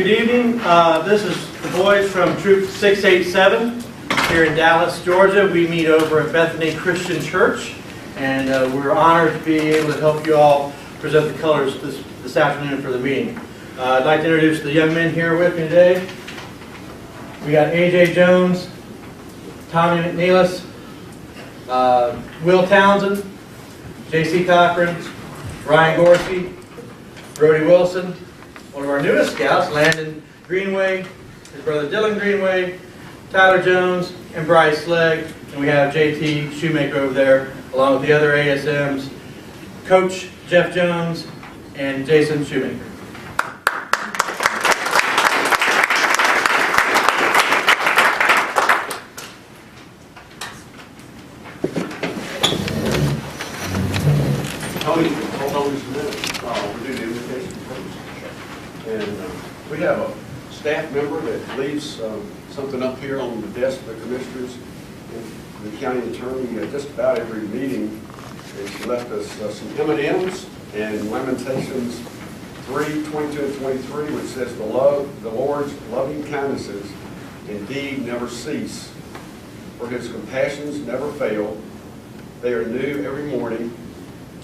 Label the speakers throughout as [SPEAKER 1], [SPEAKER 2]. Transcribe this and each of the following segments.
[SPEAKER 1] Good evening. This is the boys from Troop 687 here in Dallas, Georgia. We meet over at Bethany Christian Church, and we're honored to be able to help you all present the colors this afternoon for the meeting. I'd like to introduce the young men here with me today. We got A.J. Jones, Tommy McNeilis, Will Townsend, J.C. Cochran, Ryan Gorsey, Brody Wilson, one of our newest scouts, Landon Greenway, his brother Dylan Greenway, Tyler Jones, and Bryce Legg. And we have J.T. Shoemaker over there, along with the other ASMs, Coach Jeff Jones, and Jason Shoemaker.
[SPEAKER 2] We have a staff member that leaves something up here on the desk of the commissioners and the county attorney at just about every meeting. And she left us some M&Ms and Lamentations 3:22 and 23, which says, the Lord's loving kindnesses indeed never cease, for his compassions never fail. They are new every morning.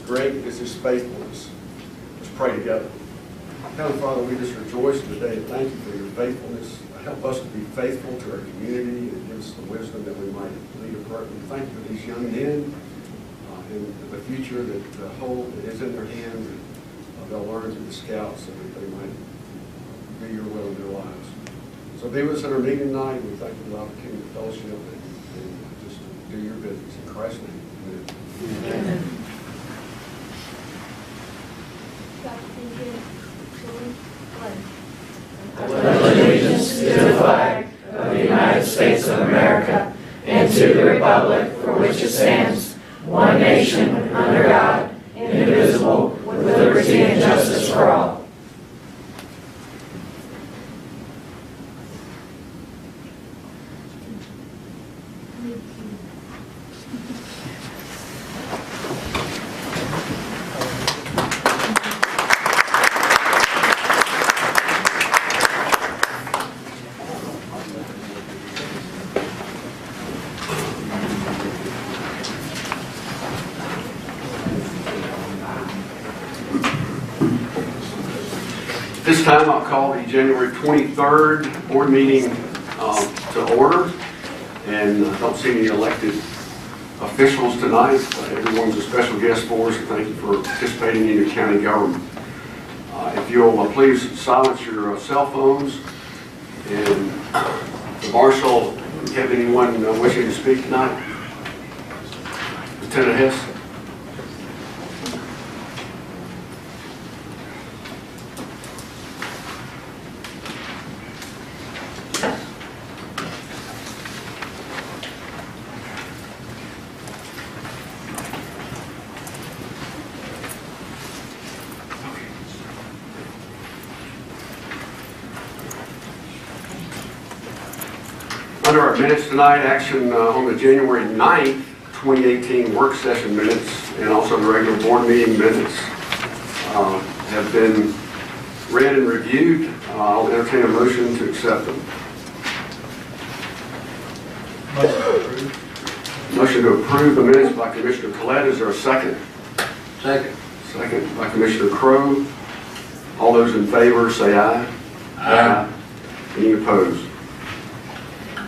[SPEAKER 2] Great is his faithfulness. Let's pray together. Heavenly Father, we just rejoice today and thank you for your faithfulness. Help us to be faithful to our community and give us the wisdom that we might lead a part. We thank you for these young men and the future that is in their hands. And they'll learn through the scouts so that they might do your will in their lives. So be with us at our meeting tonight. We thank you for the opportunity to fellowship and just to do your business. In Christ's name, amen. Amen.
[SPEAKER 3] I pledge allegiance to the flag of the United States of America and to the republic for which it stands, one nation, under God, indivisible, with liberty and justice for all.
[SPEAKER 2] This time I'll call the January 23rd board meeting to order, and I don't see any elected officials tonight. Everyone's a special guest for us, and thank you for participating in your county government. If you'll please silence your cell phones, and the marshal, do you have anyone wishing to speak tonight? Lieutenant Hess? Under our minutes tonight, action on the January 9th, 2018 work session minutes and also the regular board meeting minutes have been read and reviewed. I'll entertain a motion to accept them. Motion to approve the minutes by Commissioner Collette. Is there a second?
[SPEAKER 1] Second.
[SPEAKER 2] Second by Commissioner Crowe. All those in favor say aye. Aye. Any opposed?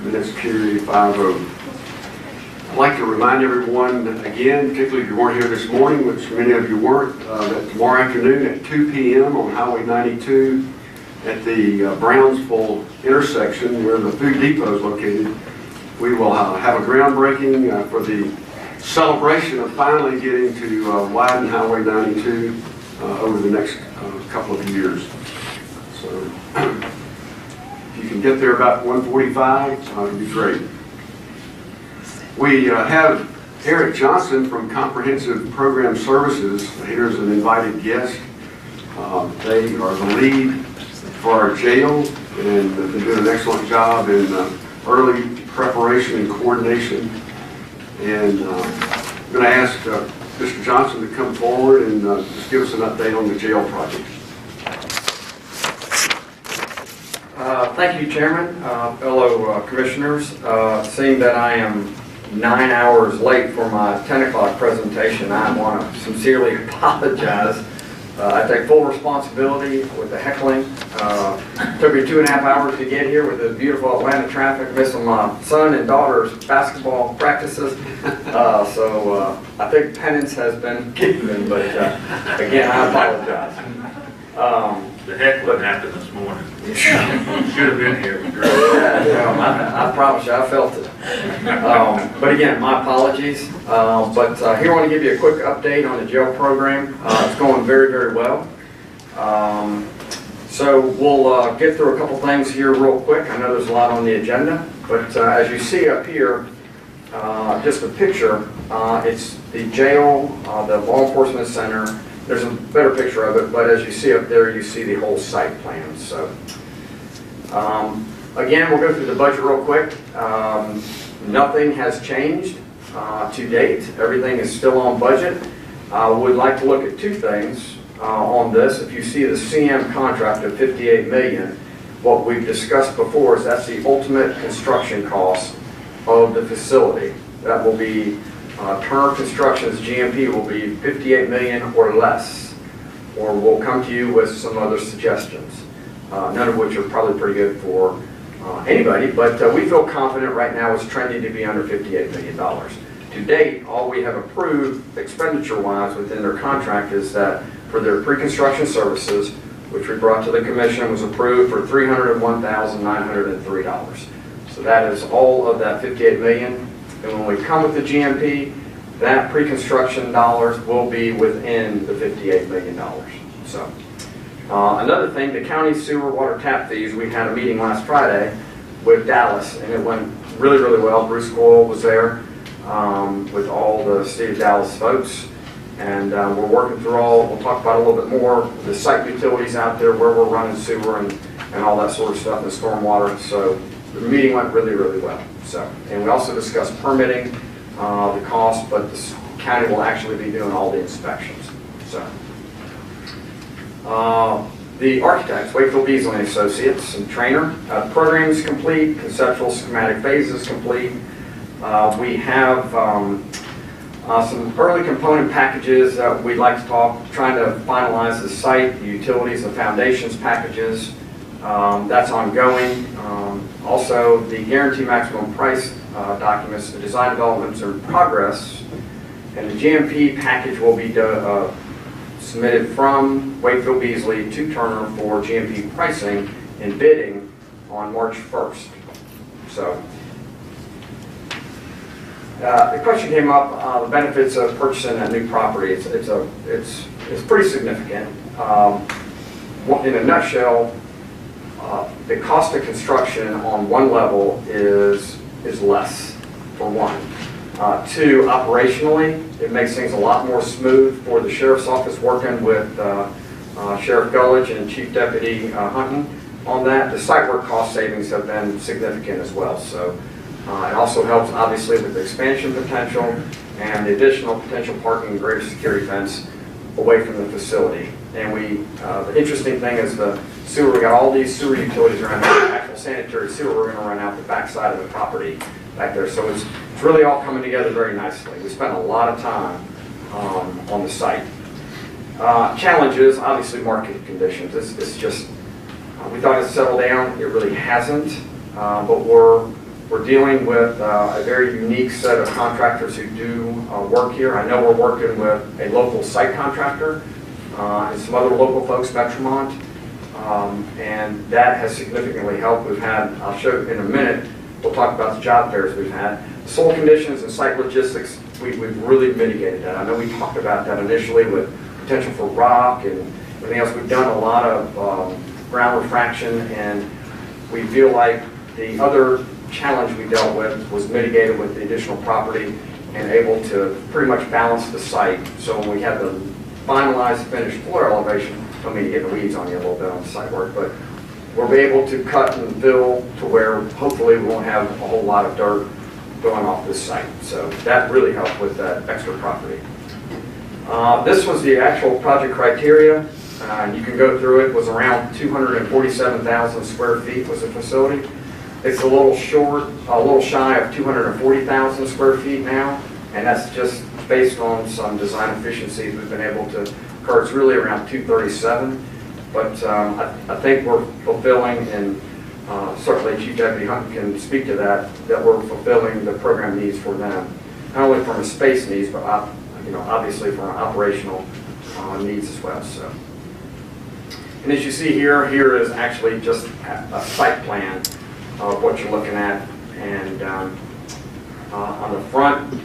[SPEAKER 2] Minutes carry 5-0. I'd like to remind everyone again, particularly if you weren't here this morning, which many of you weren't, that tomorrow afternoon at 2 p.m. on Highway 92 at the Brownsville intersection where the food depot is located, we will have a groundbreaking for the celebration of finally getting to widen Highway 92 over the next couple of years. So if you can get there about 1:45, it would be great. We have Eric Johnson from Comprehensive Program Services here as an invited guest. They are the lead for our jail and have been doing an excellent job in early preparation and coordination. And I'm going to ask Mr. Johnson to come forward and just give us an update on the jail project.
[SPEAKER 4] Thank you, Chairman, fellow commissioners. Seeing that I am 9 hours late for my 10 o'clock presentation, I want to sincerely apologize. I take full responsibility with the heckling. Took me 2.5 hours to get here with the beautiful Atlanta traffic, missing my son and daughter's basketball practices. So I think penance has been given, but again, I apologize.
[SPEAKER 5] The heckling happened this morning. Should have been here.
[SPEAKER 4] I promise you, I felt it. But again, my apologies. Here I want to give you a quick update on the jail program. It's going very, very well. So we'll get through a couple things here real quick. I know there's a lot on the agenda, but as you see up here, just a picture, it's the jail, the law enforcement center. There's a better picture of it, but as you see up there, you see the whole site plan. So, again, we'll go through the budget real quick. Nothing has changed to date. Everything is still on budget. We'd like to look at two things on this. If you see the CM contract of $58 million, what we've discussed before is that's the ultimate construction cost of the facility. That will be Turner Construction's GMP will be $58 million or less, or we'll come to you with some other suggestions, none of which are probably pretty good for anybody, but we feel confident right now it's trending to be under $58 million. To date, all we have approved expenditure-wise within their contract is that for their pre-construction services, which we brought to the commission, was approved for $301,903. So that is all of that $58 million. And when we come with the GMP, that pre-construction dollars will be within the $58 million. So, another thing, the county sewer water tap fees, we had a meeting last Friday with Dallas, and it went really, really well. Bruce Coyle was there with all the City of Dallas folks, and we're working through we'll talk about a little bit more, the site utilities out there, where we're running sewer and all that sort of stuff, and stormwater. So the meeting went really, really well. So, and we also discussed permitting, the cost, but the county will actually be doing all the inspections. So, the architects, Wakefield Beasley and Associates and Trainer, program is complete, conceptual schematic phase is complete. We have some early component packages that we'd like to trying to finalize the site, the utilities, the foundations packages. That's ongoing. Also, the guarantee maximum price documents, the design developments are in progress, and the GMP package will be submitted from Wakefield Beasley to Turner for GMP pricing and bidding on March 1st. So, the question came up: the benefits of purchasing a new property. It's pretty significant. In a nutshell, the cost of construction on one level is less, for one. Two, operationally, it makes things a lot more smooth for the sheriff's office working with Sheriff Gullidge and Chief Deputy Hunton on that. The site work cost savings have been significant as well. So it also helps, obviously, with the expansion potential and the additional potential parking and greater security fence away from the facility. And the interesting thing is the sewer, we got all these sewer utilities around here, actual sanitary sewer, we're going to run out the back side of the property back there. So it's really all coming together very nicely. We spent a lot of time on the site. Challenges, obviously market conditions. It's just, we thought it'd settle down, it really hasn't, but we're dealing with a very unique set of contractors who do work here. I know we're working with a local site contractor and some other local folks, Metromont, and that has significantly helped. We've had, I'll show you in a minute, we'll talk about the job fairs we've had. Soil conditions and site logistics, we've really mitigated that. I know we talked about that initially with potential for rock and everything else. We've done a lot of ground refraction, and we feel like the other challenge we dealt with was mitigated with the additional property and able to pretty much balance the site. So when we had the finalized finished floor elevation, I don't mean to get the weeds on you a little bit on the site work, but we'll be able to cut and fill to where hopefully we won't have a whole lot of dirt going off this site. So that really helped with that extra property. This was the actual project criteria. and you can go through it, was around 247,000 square feet was the facility. It's a little shy of 240,000 square feet now, and that's just based on some design efficiencies we've been able to occur. It's really around 237, but I think we're fulfilling, and certainly Chief Deputy Hunt can speak to that we're fulfilling the program needs for them, not only from a space needs, but obviously from operational needs as well. So, and as you see here is actually just a site plan of what you're looking at, and on the front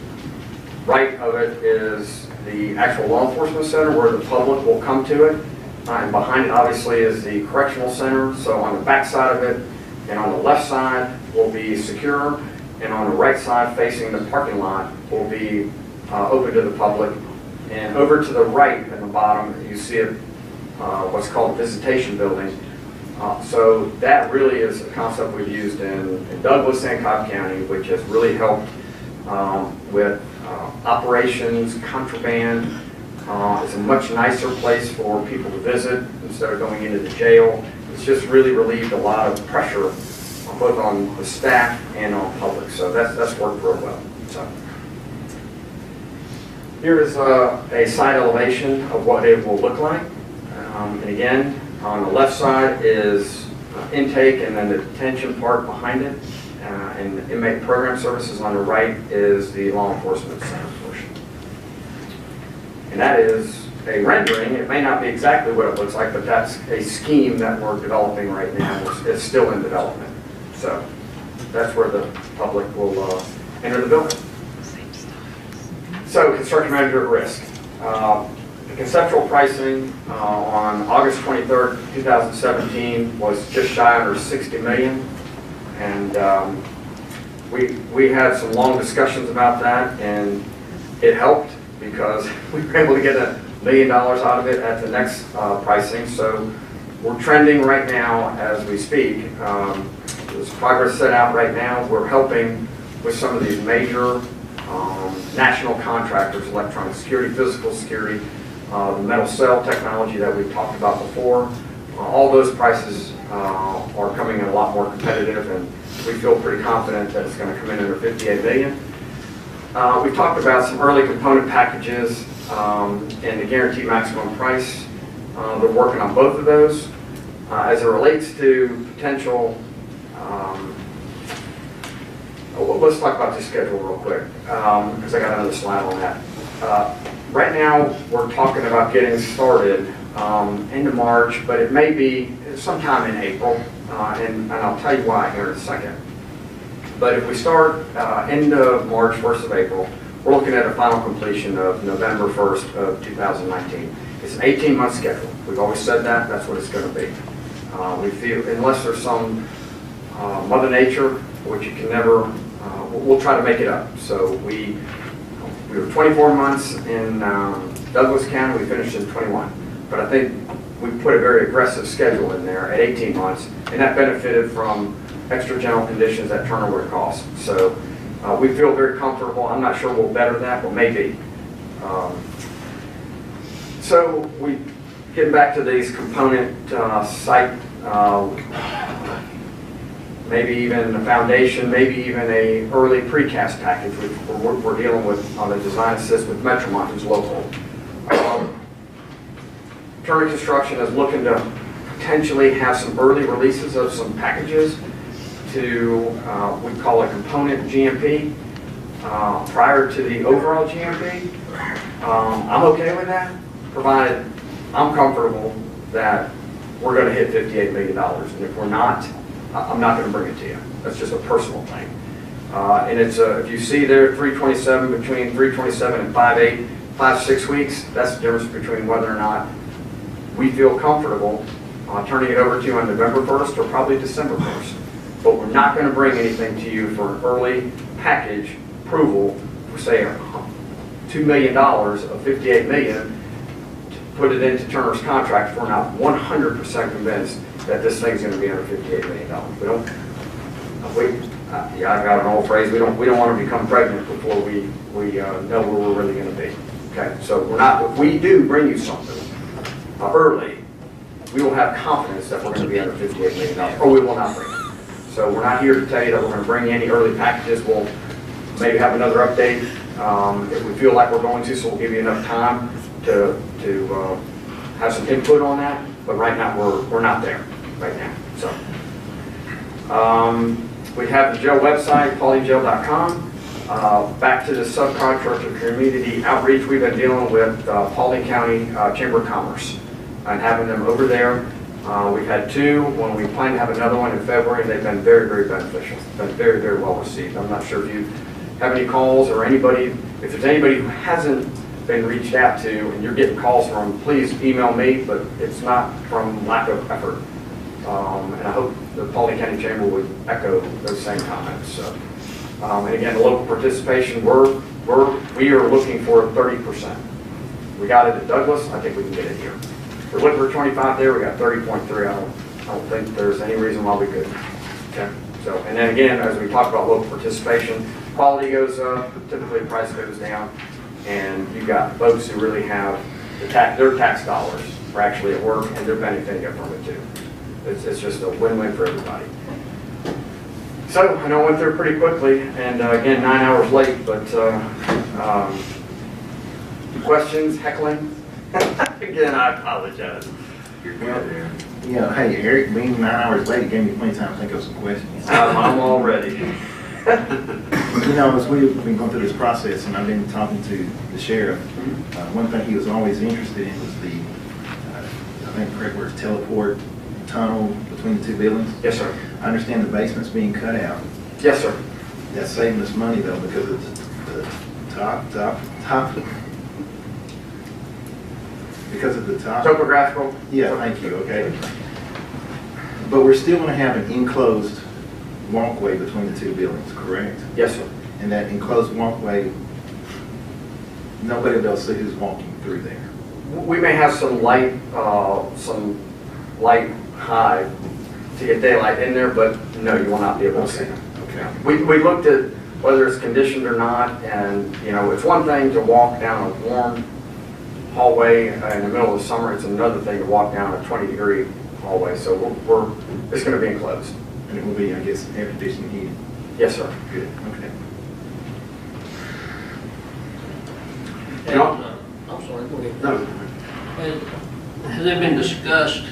[SPEAKER 4] right of it is the actual law enforcement center where the public will come to it, and behind it obviously is the correctional center. So on the back side of it and on the left side will be secure, and on the right side facing the parking lot will be open to the public. And over to the right at the bottom you see what's called a visitation building. So that really is a concept we've used in Douglas and Cobb County, which has really helped with operations, contraband. It's a much nicer place for people to visit instead of going into the jail. It's just really relieved a lot of pressure both on the staff and on public. So that's worked real well. So here is a side elevation of what it will look like. And again, on the left side is intake and then the detention part behind it. And the inmate program services on the right is the law enforcement center portion. And that is a rendering. It may not be exactly what it looks like, but that's a scheme that we're developing right now. It's still in development. So that's where the public will enter the building. So construction manager at risk. The conceptual pricing on August 23rd, 2017 was just shy under $60 million. And we had some long discussions about that, and it helped because we were able to get $1 million out of it at the next pricing. So we're trending right now as we speak. There's progress set out right now. We're helping with some of these major national contractors, electronic security, physical security, the metal cell technology that we've talked about before. All those prices are coming in a lot more competitive, and we feel pretty confident that it's going to come in under $58 million. We talked about some early component packages and the guaranteed maximum price. They're working on both of those. As it relates to potential, let's talk about this schedule real quick, because I got another slide on that. Right now, we're talking about getting started into March, but it may be sometime in April, and I'll tell you why here in a second. But if we start end of March, 1st of April, we're looking at a final completion of November 1st of 2019. It's an 18-month schedule. We've always said that. That's what it's going to be. We feel, unless there's some Mother Nature, which you can never, we'll try to make it up. So we were 24 months in Douglas County. We finished in 21. But I think we put a very aggressive schedule in there at 18 months, and that benefited from extra general conditions that turn over costs. So we feel very comfortable. I'm not sure we'll better that, but maybe. So we getting back to these component site, maybe even a foundation, maybe even a early precast package, which we're dealing with on the design assist with Metromont, who's local. Turner Construction is looking to potentially have some early releases of some packages to, we call it component GMP, prior to the overall GMP. I'm okay with that, provided I'm comfortable that we're going to hit $58 million. And if we're not, I'm not going to bring it to you. That's just a personal thing. And it's, if you see there 327, between 327 and 5.8, 5-6 weeks, that's the difference between whether or not we feel comfortable turning it over to you on November 1st or probably December 1st. But we're not going to bring anything to you for an early package approval for, say, $2 million of $58 million to put it into Turner's contract if we're not 100% convinced that this thing's going to be under $58 million. We don't, yeah, I've got an old phrase, we don't want to become pregnant before we know where we're really going to be. Okay, so we're not, if we do bring you something early, we will have confidence that we're going to be under $58 million, or we will not bring it. So we're not here to tell you that we're going to bring any early packages. We'll maybe have another update if we feel like we're going to, so we'll give you enough time to have some input on that. But right now, we're not there right now. So we have the jail website, pauldingjail.com. Back to the subcontractor community outreach, we've been dealing with Paulding County Chamber of Commerce and having them over there. We've had two. When we plan to have another one in February, they've been very, very beneficial. Been very, very well received. I'm not sure if you have any calls or anybody, if there's anybody who hasn't been reached out to and you're getting calls from, please email me, but it's not from lack of effort. And I hope the Paulding County Chamber would echo those same comments. So, and again, the local participation, we are looking for 30%. We got it at Douglas. I think we can get it here. We're looking for 25 there. We got 30.3. I don't think there's any reason why we couldn't. Okay. So, and then again, as we talked about local participation, quality goes up, typically price goes down, and you've got folks who really have their tax dollars are actually at work and they're benefiting from it too. It's just a win-win for everybody. So I know I went through pretty quickly, and again, 9 hours late, but questions, heckling? Again, I apologize.
[SPEAKER 5] You're good there.
[SPEAKER 6] Yeah, hey, Eric, being 9 hours late, gave me plenty of time to think of some questions.
[SPEAKER 4] I'm all ready.
[SPEAKER 6] You know, as we've been going through this process, and I've been talking to the sheriff, one thing he was always interested in was the, I think the correct word is teleport tunnel between the two buildings.
[SPEAKER 4] Yes, sir.
[SPEAKER 6] I understand the basement's being cut out.
[SPEAKER 4] Yes, sir.
[SPEAKER 6] That's saving us money though, because it's the top, because of the top.
[SPEAKER 4] Topographical?
[SPEAKER 6] Yeah, thank you, okay. But we're still gonna have an enclosed walkway between the two buildings, correct?
[SPEAKER 4] Yes, sir.
[SPEAKER 6] And that enclosed walkway, nobody will be able to see who's walking through there.
[SPEAKER 4] We may have some light high to get daylight in there, but no, you will not be able to see them.
[SPEAKER 6] Okay.
[SPEAKER 4] We looked at whether it's conditioned or not, and you know, it's one thing to walk down a warm hallway in the middle of the summer. It's another thing to walk down a 20-degree hallway. So it's going to be enclosed.
[SPEAKER 6] And it will be, I guess, air conditioning heated.
[SPEAKER 4] Yes, sir.
[SPEAKER 6] Good, okay.
[SPEAKER 7] And, I'm sorry, go ahead.
[SPEAKER 2] No.
[SPEAKER 7] Has it been discussed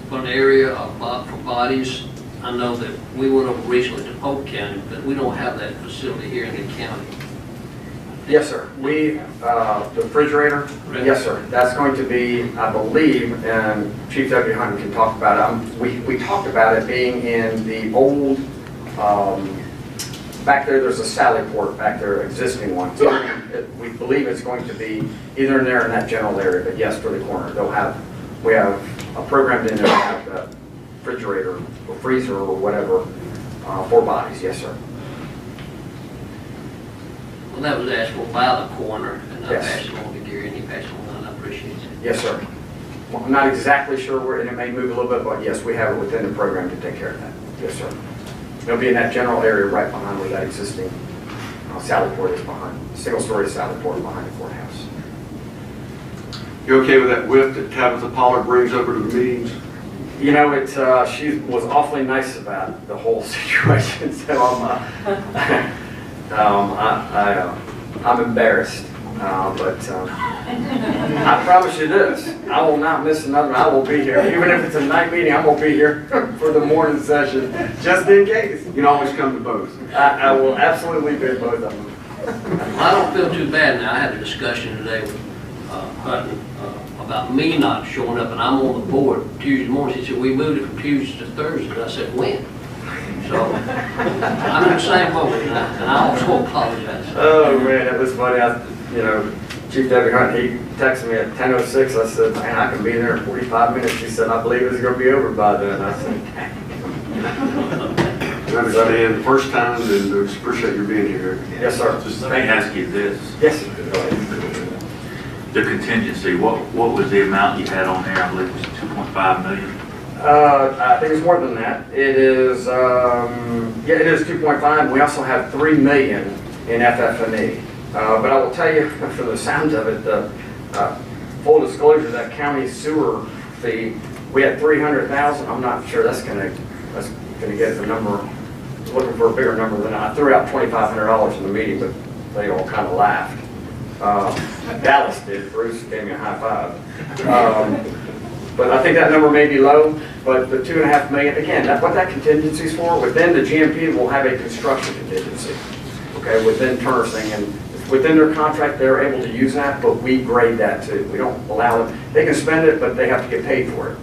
[SPEAKER 7] for an area of, for bodies? I know that we went over recently to Polk County, but we don't have that facility here in the county.
[SPEAKER 4] Yes, sir. The refrigerator, yes, sir. That's going to be, I believe, and Chief Deputy Hunter can talk about it. We talked about it being in the old, back there's a Sally Port back there, existing one. We believe it's going to be either in there or in that general area, but yes, for the corner. We have a program in there to have that refrigerator or freezer or whatever for bodies, yes, sir.
[SPEAKER 7] Well, that was asked for by the coroner, and I
[SPEAKER 4] Yes.
[SPEAKER 7] passed it on to Gary, and he passed it on, and I appreciate it.
[SPEAKER 4] Yes, sir. Well, I'm not exactly sure where, and it may move a little bit, but yes, we have it within the program to take care of that. Yes, sir. It'll be in that general area right behind where that existing Sally Port is behind, single-story Sally Port behind the courthouse.
[SPEAKER 2] You okay with that width that Tabitha Pollard brings over to the meetings?
[SPEAKER 4] You know, she was awfully nice about the whole situation, so I'm embarrassed, but I promise you this, I will not miss another. I will be here, even if it's a night meeting. I'm gonna be here for the morning session, just in case.
[SPEAKER 2] You can always come to both.
[SPEAKER 4] I will absolutely be at both of them.
[SPEAKER 7] Well, I don't feel too bad now. I had a discussion today with Hutton about me not showing up, and I'm on the board Tuesday morning. He said, we moved it from Tuesday to Thursday. And I said, when? So, I'm in the same boat, and I also apologize.
[SPEAKER 4] Oh man, that was funny. Chief Deputy Hunt, he texted me at 10:06. I said, man, I can be there in 45 minutes. He said, I believe it's going to be over by then. I said,
[SPEAKER 2] I understand, first time, and just appreciate your being here.
[SPEAKER 4] yes, sir.
[SPEAKER 5] Just let me ask you this,
[SPEAKER 4] Yes, sir. Go ahead.
[SPEAKER 5] the contingency, what was the amount you had on there? I believe it was 2.5 million.
[SPEAKER 4] I think it's more than that. It is, it is 2.5. We also have 3 million in FF&E. But I will tell you, from the sounds of it, full disclosure, that county sewer fee, we had 300,000. I'm not sure that's gonna get the number. Looking for a bigger number than I threw out $2,500 in the meeting, but they all kind of laughed. Dallas did. Bruce gave me a high five. But I think that number may be low. But the $2.5 million, again, what that contingency is for, within the GMP will have a construction contingency. Okay, within Turner's thing, and within their contract, they're able to use that, but we grade that too. We don't allow them. They can spend it, but they have to get paid for it.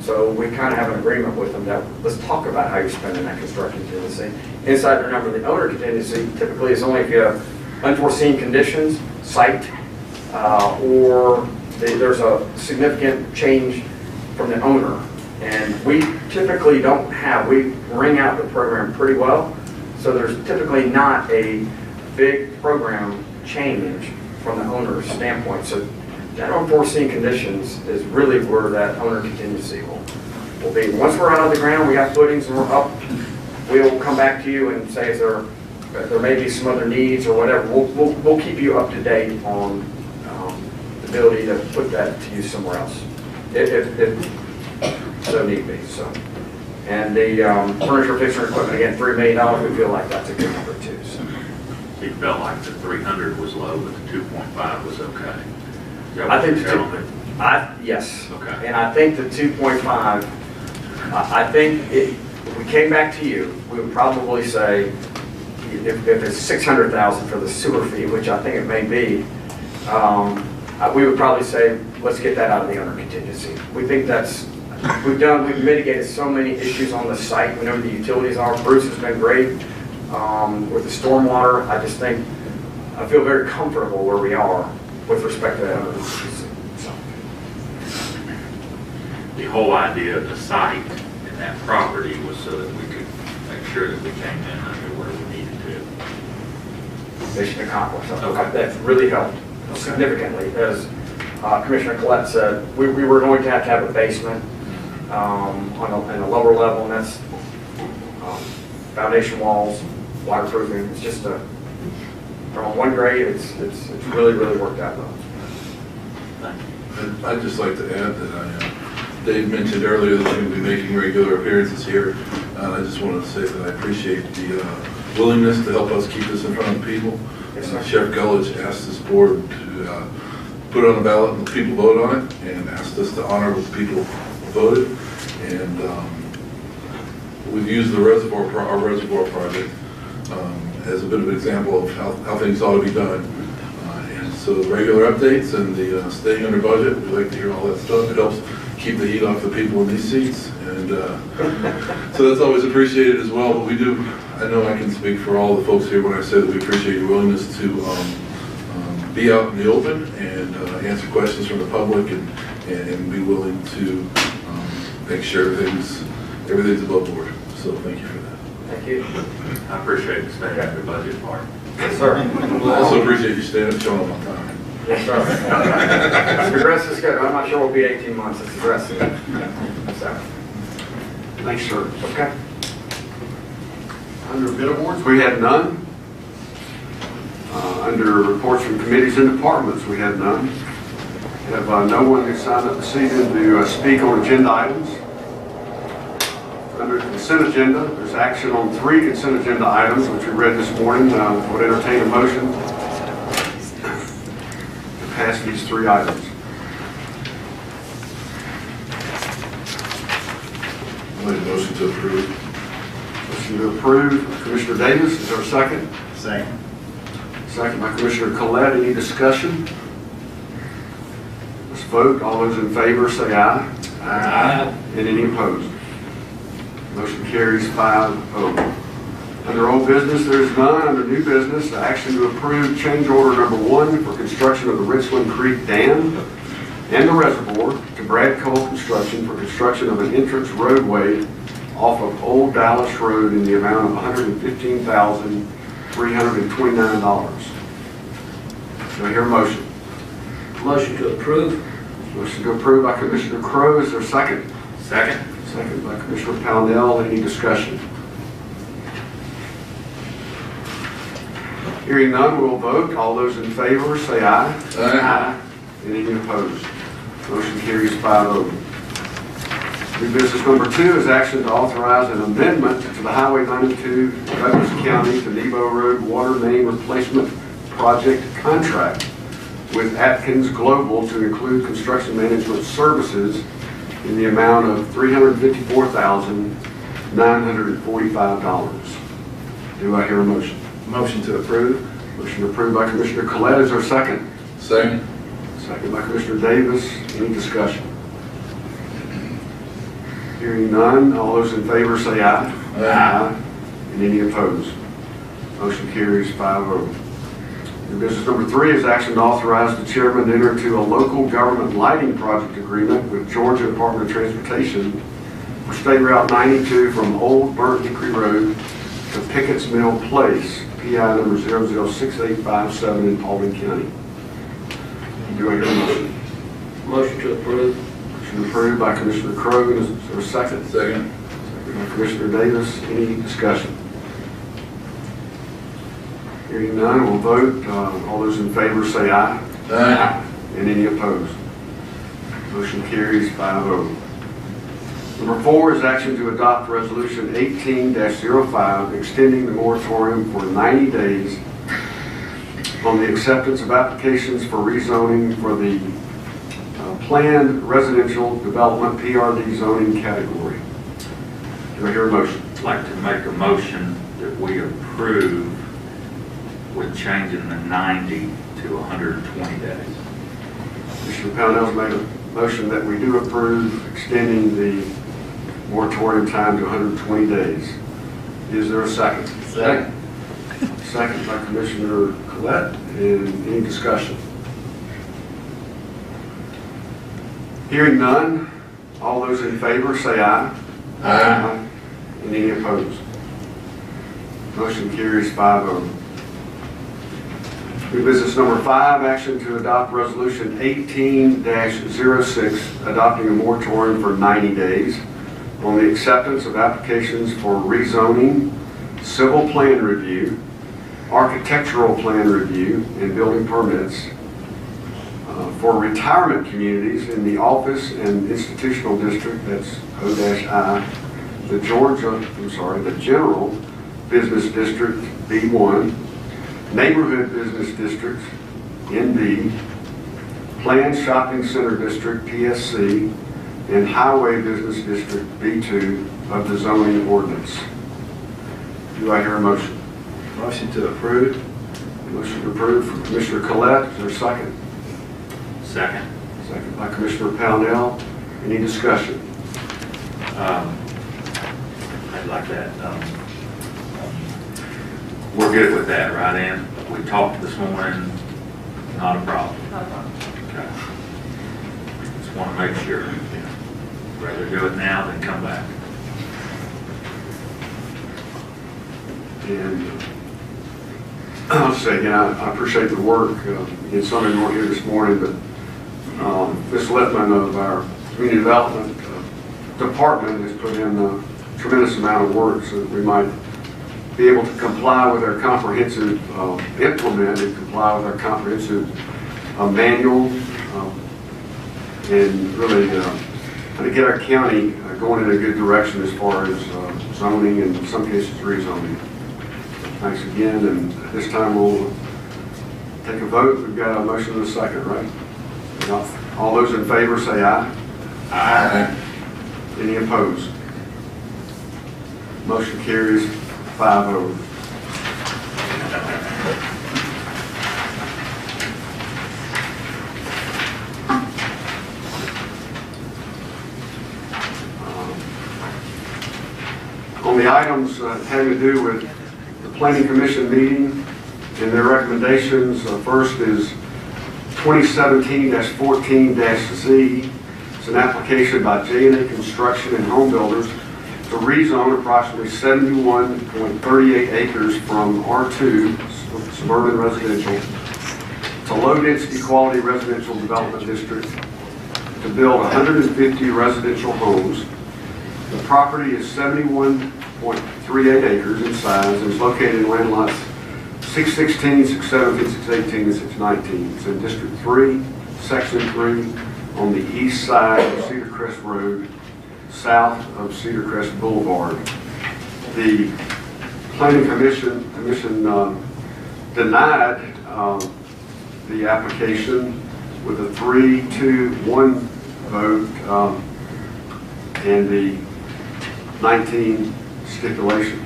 [SPEAKER 4] So we kind of have an agreement with them that let's talk about how you're spending that construction contingency. Inside the number, the owner contingency typically is only if you have unforeseen conditions, site, or there's a significant change from the owner. And we typically don't have, we ring out the program pretty well. So there's typically not a big program change from the owner's standpoint. So that unforeseen conditions is really where that owner contingency will be. Once we're out of the ground, we have footings and we're up, we'll come back to you and say, there may be some other needs or whatever. We'll keep you up to date on the ability to put that to use somewhere else, if so need be. So, and the furniture, fixture, and equipment, again, $3 million, we feel like that's a good number too. So.
[SPEAKER 5] You felt like the 300 was low, but the 2.5 was okay.
[SPEAKER 4] I think yes.
[SPEAKER 5] Okay.
[SPEAKER 4] And I think the 2.5, I think if we came back to you, we would probably say, if it's 600,000 for the sewer fee, which I think it may be, we would probably say, let's get that out of the owner contingency. We think we've mitigated so many issues on the site. We know where the utilities are. Bruce has been great with the stormwater. I just think, I feel very comfortable where we are with respect to that owner contingency. So.
[SPEAKER 5] The whole idea of the site and that property was so that we could make sure that we came in under where we needed to.
[SPEAKER 4] Mission accomplished. Okay. That's really helped significantly. As Commissioner Collette said, we were going to have a basement on a lower level, and that's foundation walls, waterproofing. It's just from one grade, it's really worked out well.
[SPEAKER 8] I'd just like to add that Dave mentioned earlier that you'll be making regular appearances here. And I just wanted to say that I appreciate the willingness to help us keep this in front of people.
[SPEAKER 4] Yes, sir.
[SPEAKER 8] Sheriff Gullidge asked this board to put it on the ballot and the people vote on it, and asked us to honor what the people voted. And we've used the our reservoir project as a bit of an example of how things ought to be done. And so regular updates and the staying under budget, we like to hear all that stuff. It helps keep the heat off the people in these seats. And so that's always appreciated as well. But we do, I know I can speak for all the folks here when I say that we appreciate your willingness to be out in the open and answer questions from the public and be willing to make sure everything's above board. So thank you for that.
[SPEAKER 4] Thank you.
[SPEAKER 5] I appreciate the staying under budget part.
[SPEAKER 4] Yes, sir.
[SPEAKER 8] I also appreciate you staying up showing up on time.
[SPEAKER 4] Yes, sir. The rest is good. I'm not sure we'll be 18 months. It's aggressive. So.
[SPEAKER 2] Thanks, sir.
[SPEAKER 4] Okay.
[SPEAKER 2] Under bid awards, we had none. Under reports from committees and departments, we had none. We have no one who signed up this evening to speak on agenda items. Under the consent agenda, there's action on 3 consent agenda items, which we read this morning. I would entertain a motion to pass these 3 items.
[SPEAKER 8] I make a motion to approve.
[SPEAKER 2] Motion to approve, Commissioner Davis. Is there a second?
[SPEAKER 6] Second.
[SPEAKER 2] Second by Commissioner Collette. Any discussion? Let's vote. All those in favor say aye. Aye. And any opposed? Motion carries 5-0. Under old business, there is none. Under new business, action to approve change order number 1 for construction of the Richland Creek Dam and the reservoir to Brad Cole Construction for construction of an entrance roadway off of Old Dallas Road in the amount of $115,329. Do I hear a motion?
[SPEAKER 7] Motion to approve.
[SPEAKER 2] Motion to approve by Commissioner Crowe. Is there a second?
[SPEAKER 5] Second.
[SPEAKER 2] Second by Commissioner Pownell. Any discussion? Hearing none, we'll vote. All those in favor say aye.
[SPEAKER 8] Aye.
[SPEAKER 2] And any opposed? Motion carries 5-0. New business number 2 is action to authorize an amendment to the Highway 92 Douglas County to Nebo Road Water Main Replacement Project contract with Atkins Global to include construction management services in the amount of $354,945. Do I hear a motion?
[SPEAKER 6] Motion to approve.
[SPEAKER 2] Motion approved by Commissioner Collette. Is there a second?
[SPEAKER 8] Second.
[SPEAKER 2] Second by Commissioner Davis. Any discussion? Hearing none, all those in favor say aye.
[SPEAKER 8] Aye.
[SPEAKER 2] And any opposed? Motion carries 5-0. New business number 3 is action to authorize the chairman to enter into a local government lighting project agreement with Georgia Department of Transportation for State Route 92 from Old Burnt Hickory Road to Pickett's Mill Place, PI number 006857 in Paulding County. Do I hear a motion?
[SPEAKER 7] Motion to approve.
[SPEAKER 2] Motion approved by Commissioner Crowe. Is there a second?
[SPEAKER 8] Second.
[SPEAKER 2] Second by Commissioner Davis. Any discussion? Hearing none, we'll vote. All those in favor say aye.
[SPEAKER 8] Aye.
[SPEAKER 2] And any opposed? Motion carries 5-0. Number 4 is action to adopt Resolution 18-05, extending the moratorium for 90 days on the acceptance of applications for rezoning for the planned residential development PRD zoning category. Do I hear a motion?
[SPEAKER 5] I'd like to make a motion that we approve with changing the 90 to 120 days.
[SPEAKER 2] Commissioner Pownell's made a motion that we do approve extending the moratorium time to 120 days. Is there a second?
[SPEAKER 8] Second.
[SPEAKER 2] Second by Commissioner Collette. And any discussion? Hearing none, all those in favor say aye.
[SPEAKER 8] Aye.
[SPEAKER 2] And any opposed? Motion carries 5-0. New business number 5, action to adopt Resolution 18-06, adopting a moratorium for 90 days on the acceptance of applications for rezoning, civil plan review, architectural plan review, and building permits for retirement communities in the office and institutional district, that's O-I, the General Business District, B1, Neighborhood Business District, NB, Planned Shopping Center District, PSC, and Highway Business District, B2 of the zoning ordinance. Do I hear a motion?
[SPEAKER 6] Motion to approve.
[SPEAKER 2] Motion approved from Commissioner Collette. Is there a second?
[SPEAKER 5] Second.
[SPEAKER 2] Second by Commissioner Pownell. Any discussion?
[SPEAKER 5] I'd like that. We're good with that, right, Ann? We talked this morning, not a problem. Okay. Just want to make sure. Rather do it now than come back.
[SPEAKER 2] And I'll say again, I appreciate the work. And some of you weren't here this morning, but Ms. Littman of our Community Development Department has put in a tremendous amount of work so that we might be able to comply with our comprehensive, implement and comply with our comprehensive manual, and really to get our county going in a good direction as far as zoning and in some cases rezoning. Thanks again, and at this time we'll take a vote. We've got a motion and a second, right? All those in favor say aye.
[SPEAKER 8] Aye.
[SPEAKER 2] Any opposed? Motion carries 5-0. On the items having to do with the Planning Commission meeting and their recommendations, first is 2017-14-Z. It's an application by J&A Construction and Home Builders to rezone approximately 71.38 acres from R2, suburban residential, to low-density quality residential development district to build 150 residential homes. The property is 71.38 acres in size and is located in land lots 616, 617, 618, and 619. It's in District 3, Section 3, on the east side of Cedar Crest Road, south of Cedar Crest Boulevard. The Planning Commission denied the application with a 3-2-1 vote and the 19 stipulations.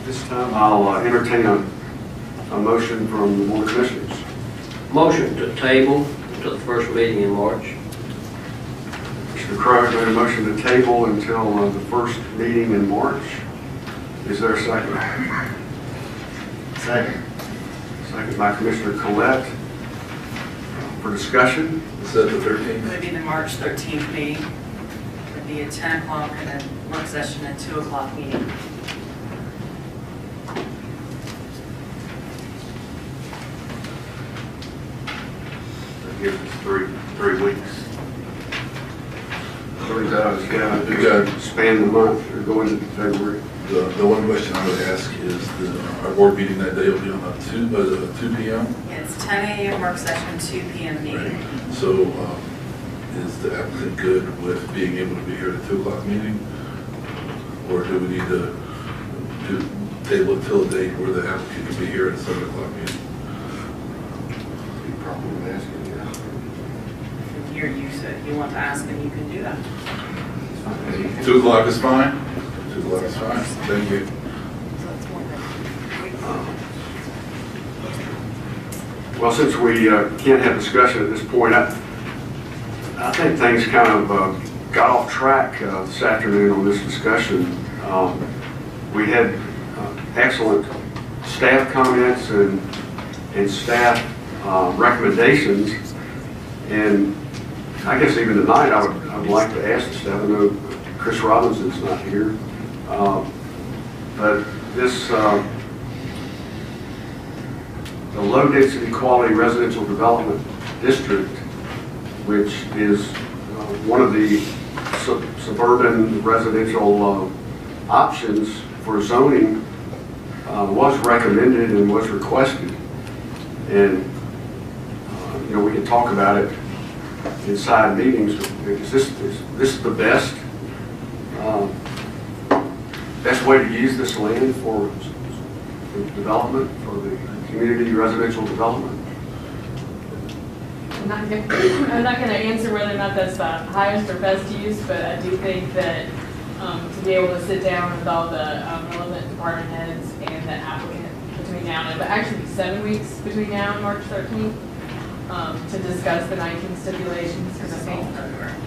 [SPEAKER 2] This time I'll entertain a motion from the Board of Commissioners.
[SPEAKER 7] Motion to table to the first meeting in March.
[SPEAKER 2] Mr. Crowe made a motion to table until the first meeting in March. Is there a second?
[SPEAKER 6] Second.
[SPEAKER 2] Second by Commissioner Collette. For discussion,
[SPEAKER 8] Is that the
[SPEAKER 9] It
[SPEAKER 8] 13th?
[SPEAKER 9] would be the March 13th meeting. It would be at 10 o'clock and then work session at 2 o'clock meeting.
[SPEAKER 2] that gives us three weeks. 30 days,
[SPEAKER 8] Okay.
[SPEAKER 2] span the month or go into February.
[SPEAKER 8] The one question I would ask is, our board meeting that day will be on 2 p.m.?
[SPEAKER 9] It's 10 a.m. work session, 2 p.m. meeting.
[SPEAKER 8] So is the applicant good with being able to be here at the 2 o'clock meeting? Or do we need to table it till a date where the applicant can be here at the 7 o'clock meeting?
[SPEAKER 2] You probably would ask it, yeah.
[SPEAKER 9] If you're used to it, you want to ask, then you can do that.
[SPEAKER 8] 2 o'clock is fine? 2 o'clock is fine, thank you.
[SPEAKER 9] So it's more than
[SPEAKER 2] Well, since we can't have discussion at this point, I think things kind of got off track this afternoon on this discussion. We had excellent staff comments and staff recommendations, and I guess even tonight I would like to ask the staff. I know Chris Robinson's not here, but this. The low-density quality residential development district, which is one of the suburban residential options for zoning, was recommended and was requested. And, we can talk about it inside meetings. Is this the best way to use this land for development, for the community residential development?
[SPEAKER 10] I'm not going to answer whether or not that's the highest or best use, but I do think that to be able to sit down with all the relevant department heads and the applicant between now and, but actually 7 weeks between now and March 13th, to discuss the 19 stipulations, because I think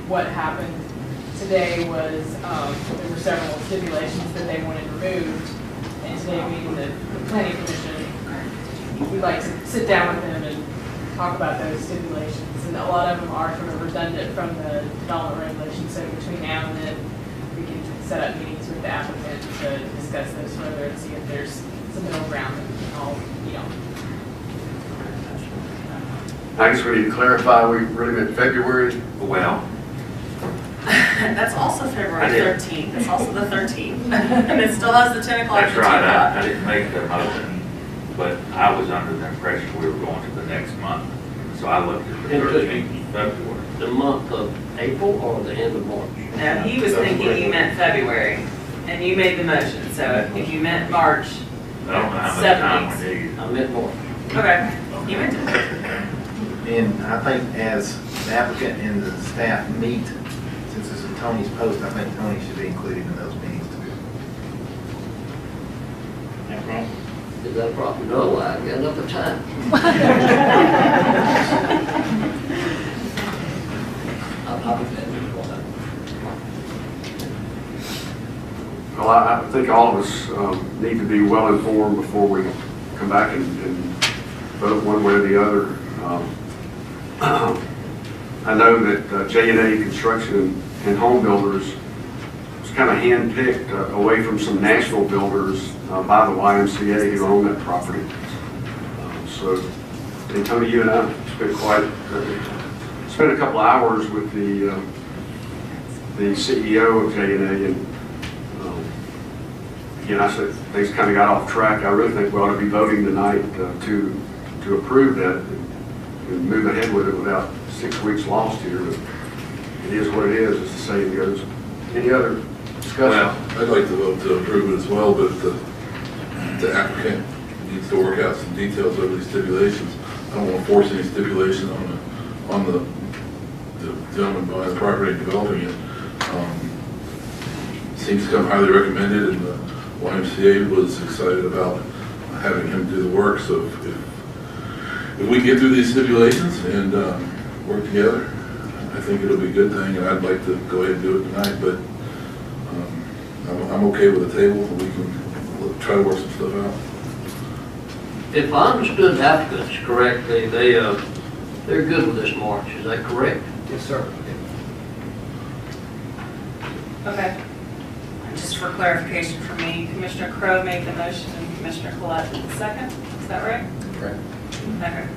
[SPEAKER 10] what happened today was there were several stipulations that they wanted removed, and today being the planning commission, we'd like to sit down with them and talk about those stipulations, and a lot of them are sort of redundant from the development regulations, so between now and then, we can set up meetings with the applicant to discuss those further and see if there's some middle ground that we can all,
[SPEAKER 2] I guess we need to clarify, we really meant February.
[SPEAKER 5] Well,
[SPEAKER 9] That's also February
[SPEAKER 5] I did.
[SPEAKER 9] 13th. It's also the 13th. And it still has the 10 o'clock.
[SPEAKER 5] that's
[SPEAKER 9] to 2
[SPEAKER 5] right, I
[SPEAKER 9] o'clock.
[SPEAKER 5] didn't make the motion, but I was under the impression we were going to the next month. So I looked at the
[SPEAKER 7] Into-
[SPEAKER 5] 13th of February.
[SPEAKER 7] The month of April or the end of March?
[SPEAKER 9] No, he was thinking you meant February, and you made the motion. So if you meant March,
[SPEAKER 5] I don't know how much
[SPEAKER 9] 7
[SPEAKER 5] time
[SPEAKER 9] weeks.
[SPEAKER 5] we need.
[SPEAKER 7] I meant March.
[SPEAKER 9] Okay, you meant it.
[SPEAKER 6] And I think as the applicant and the staff meet, since this is Tony's post, I think Tony should be included in those meetings too.
[SPEAKER 7] Is that a problem? No, I got enough of time. I'll be there.
[SPEAKER 2] Well, I think all of us need to be well informed before we come back and vote one way or the other. I know that J&A Construction and Home Builders was kind of hand-picked away from some national builders by the YMCA who own that property. And Tony, you and I spent a couple hours with the CEO of J&A, and again, I said things kind of got off track. I really think we ought to be voting tonight to to approve that and move ahead with it without 6 weeks lost here. But it is what it is, as the saying goes. Any other discussion?
[SPEAKER 8] Well, I'd like to vote to approve it as well, but the applicant needs to work out some details over these stipulations. I don't want to force any stipulation on the gentleman buying the property and developing it. Seems to come highly recommended, and the YMCA was excited about having him do the work. So if we get through these stipulations and work together, I think it'll be a good thing, and I'd like to go ahead and do it tonight, but I'm okay with the table, and we can try to work some stuff out.
[SPEAKER 7] If I understood the applicants correctly, they're good with this March, is that correct?
[SPEAKER 1] Yes, sir.
[SPEAKER 9] Okay. And just for clarification for me, Commissioner Crowe made the motion and Commissioner Collette did the second. Is that right?
[SPEAKER 1] Correct.
[SPEAKER 9] Okay.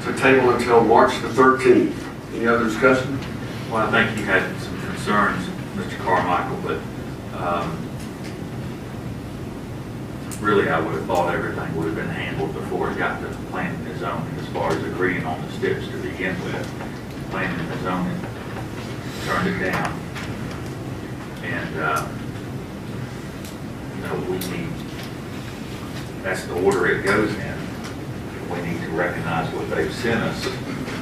[SPEAKER 2] So table until March the 13th. Any other discussion?
[SPEAKER 5] Well, I think you had some concerns, Mr. Carmichael, but really I would have thought everything would have been handled before it got to planning and zoning as far as agreeing on the steps to begin with. Planning and zoning turned it down. And, we need, that's the order it goes in. We need to recognize what they've sent us,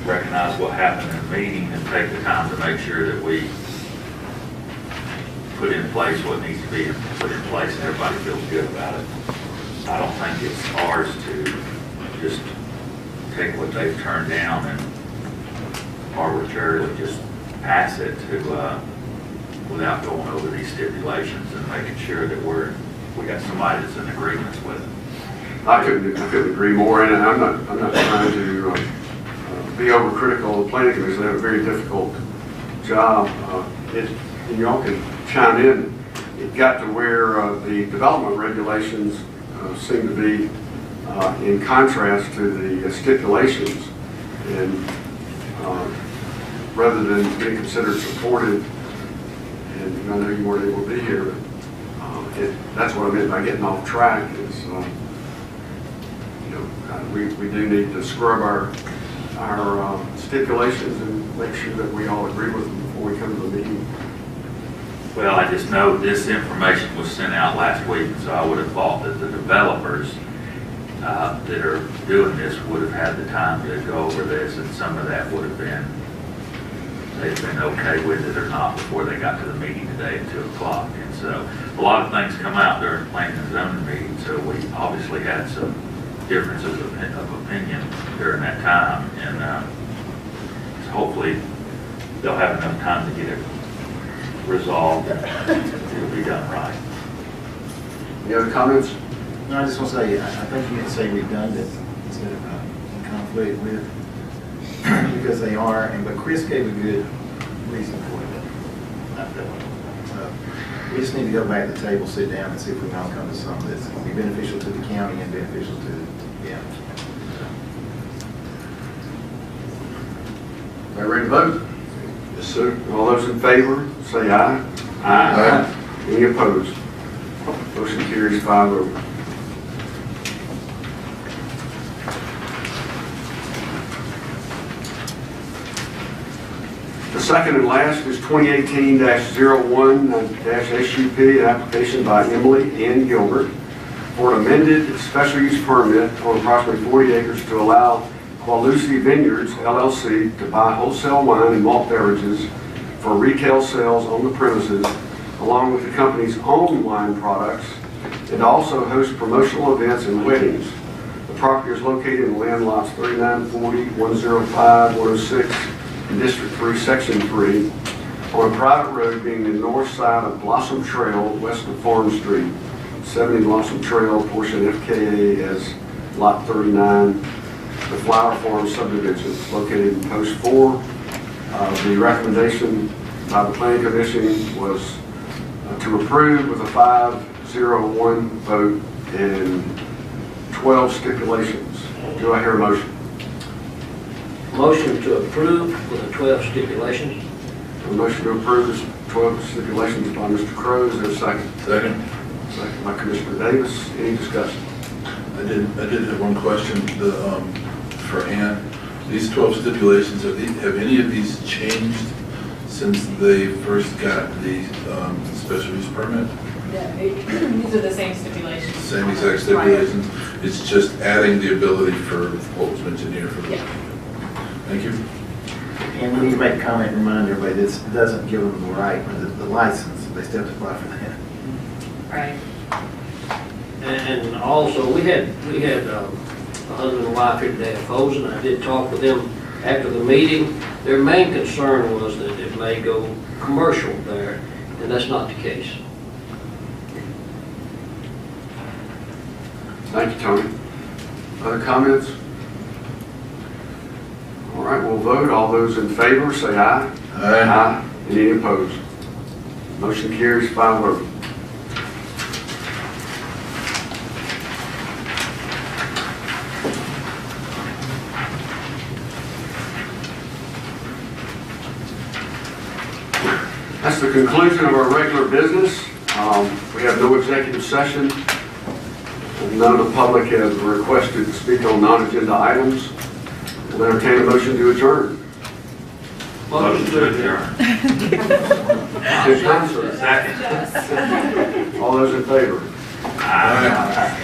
[SPEAKER 5] recognize what happened in the meeting, and take the time to make sure that we put in place what needs to be put in place and everybody feels good about it. I don't think it's ours to just take what they've turned down and arbitrarily just pass it to, without going over these stipulations and making sure that we got somebody that's in agreement with it.
[SPEAKER 2] I couldn't agree more, and I'm not trying to be overcritical of the planning commission. They have a very difficult job. And y'all can chime in. It got to where the development regulations seem to be in contrast to the stipulations, and rather than being considered supported, and I know you weren't able to be here, but that's what I meant by getting off track is, we do need to scrub our stipulations and make sure that we all agree with them before we come to the meeting.
[SPEAKER 5] Well, I just know this information was sent out last week, so I would have thought that the developers that are doing this would have had the time to go over this, and some of that would have been, they've been okay with it or not before they got to the meeting today at 2 o'clock. And so a lot of things come out during planning and zoning meeting, so we obviously had some differences of opinion during that time, and so hopefully they'll have enough time to get it resolved and it'll be done right.
[SPEAKER 2] Any other comments?
[SPEAKER 6] No, I just want to say, I think you can say redundant instead of in conflict with, because they are, but Chris gave a good reason for it. We just need to go back to the table, sit down, and see if we can all come to something that's going to be beneficial to the county and beneficial to
[SPEAKER 2] Everybody ready to vote?
[SPEAKER 8] Yes, sir.
[SPEAKER 2] All those in favor, say aye.
[SPEAKER 8] Aye.
[SPEAKER 2] Any opposed? Motion carries 5-0. The second and last is 2018-01-SUP, an application by Emily Ann Gilbert for an amended special use permit on approximately 40 acres to allow Qualusi Vineyards, LLC, to buy wholesale wine and malt beverages for retail sales on the premises, along with the company's own wine products, and also host promotional events and weddings. The property is located in land lots 3940, 105, 106, in District 3, Section 3, on a private road being the north side of Blossom Trail, west of Farm Street, 70 Blossom Trail, portion FKA as Lot 39, the Flower Farm subdivision, located in Post 4. The recommendation by the Planning Commission was to approve with a 5-0-1 vote and 12 stipulations. Do I hear a motion?
[SPEAKER 7] Motion to approve with the 12 stipulations.
[SPEAKER 2] A motion to approve the 12 stipulations by Mr. Crowe. Is there a second?
[SPEAKER 8] Second.
[SPEAKER 2] Second by Commissioner Davis. Any discussion?
[SPEAKER 8] I did have one question, for Ann. These 12 stipulations, have any of these changed since they first got the special use permit?
[SPEAKER 10] Yeah, these are the same stipulations.
[SPEAKER 8] Same exact stipulations? It's just adding the ability for what was mentioned here for the.
[SPEAKER 10] Yeah.
[SPEAKER 8] Thank you.
[SPEAKER 6] And we need to make a comment, and remind everybody, this doesn't give them the right, the license, they still have to apply for that.
[SPEAKER 9] Right.
[SPEAKER 7] And also, we had a husband and wife here today at Foles, and I did talk with them after the meeting. Their main concern was that it may go commercial there, and that's not the case.
[SPEAKER 2] Thank you, Tony. Other comments? All right, we'll vote. All those in favor, say aye.
[SPEAKER 8] Aye.
[SPEAKER 2] Any opposed? Motion carries 5-0. That's the conclusion of our regular business. We have no executive session. None of the public has requested to speak on non-agenda items. We'll entertain a motion to adjourn.
[SPEAKER 5] Motion to adjourn.
[SPEAKER 2] Good time, sir.
[SPEAKER 5] Second.
[SPEAKER 2] All those in favor?
[SPEAKER 5] Aye.